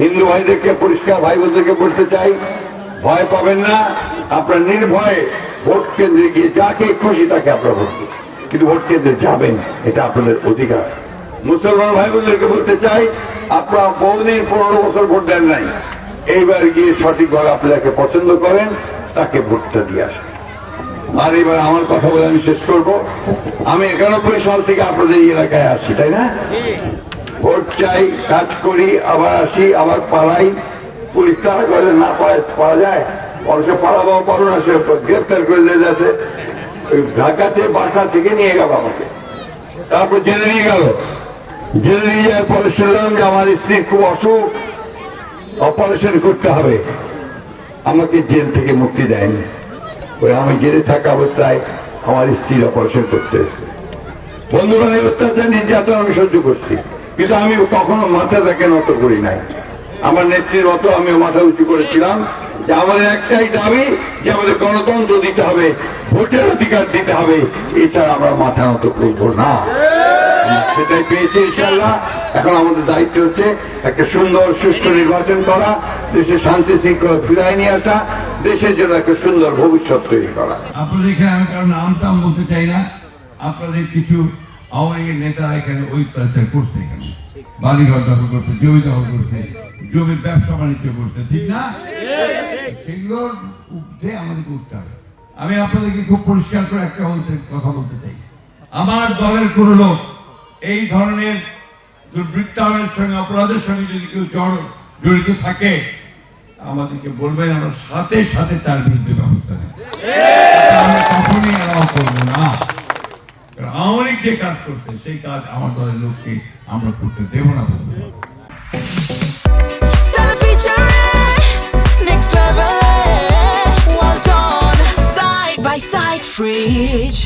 হিন্দু ভাইদেরকে পরিষ্কার ভাই বোনদেরকে বলতে চাই, ভয় পাবেন না, আপনারা নির্ভয়ে ভোট কেন্দ্রে গিয়ে যাকে খুশি তাকে আপনারা ভোট দিন, কিন্তু ভোট কেন্দ্রে যাবেন, এটা আপনাদের অধিকার। মুসলমান ভাই বোনদেরকে বলতে চাই, আপনারা বহুদিন 15 বছর ভোট দেন নাই, এইবার গিয়ে সঠিকভাবে আপনি যাকে পছন্দ করেন তাকে ভোটটা দিয়ে আসেন। আর এবার আমার কথা বলে আমি শেষ করব। আমি 91 সাল থেকে আপনাদের এই এলাকায় আসছি, তাই না? ভোট চাই, কাজ করি, আবার আসি, আবার পালাই। পুলিশ তারা করে না পাওয়া যায়, অবশ্য পালাবাও পারো না, সে গ্রেপ্তার করে নিয়ে যাচ্ছে। ঢাকাতে বাসা থেকে নিয়ে গেল আমাকে, তারপর জেলে নিয়ে গেল। জেলে নিয়ে যাওয়ার পরে শুনলাম যে আমার স্ত্রীর খুব অসুখ, অপারেশন করতে হবে। আমাকে জেল থেকে মুক্তি দেয়নি, ওই আমি জেলে থাকা অবস্থায় আমার স্ত্রীর অপারেশন করতে এসেছে। বন্ধুগণ, অত্যাচার নির্যাতন আমি সহ্য করছি, কিন্তু আমি কখনো মাথাটাকে নত করি নাই। আমার নেত্রীর মতো আমি মাথা উঁচু করেছিলাম যে আমাদের একটাই দাবি, যে আমাদের গণতন্ত্র দিতে হবে, ভোটের অধিকার দিতে হবে, এছাড়া আমরা মাথা নত করব না। সেটাই পেয়েছি ইনশাআল্লাহ। এখন আমাদের দায়িত্ব হচ্ছে একটা সুন্দর সুষ্ঠু নির্বাচন করা, দেশে শান্তি শৃঙ্খলা ফিরাই নিয়ে আসা, দেশের জন্য একটা সুন্দর ভবিষ্যৎ তৈরি করা। আপনাদের এখানে আমি কারণ নামটাম বলতে চাই না, আপনাদের কিছু আওয়ামী লীগের নেতারা এখানে অত্যাচার করছে, এখানে বালিঘর দখল করছে, জমি দখল করছে, জমির ব্যবসা বাণিজ্য করছে, ঠিক না? সেগুলোর উঠে আমাদেরকে উঠতে হবে। আমি আপনাদেরকে খুব পরিষ্কার করে একটা কথা বলতে চাই, আমার দলের কোন লোক এই ধরনের দুর্বৃত্তায়নের সঙ্গে, অপরাধের সঙ্গে যদি কেউ জড়িত থাকে, আমাদেরকে বলবেন, আমরা সাথে সাথে তার বিরুদ্ধে ব্যবস্থা নেব। আমরা কখনই এরাও করবো না। আওয়ামী লীগ যে কাজ করছে সেই কাজ আমার দলের লোককে আমরা করতে দেব না। Next level, well done, side by side, Fridge.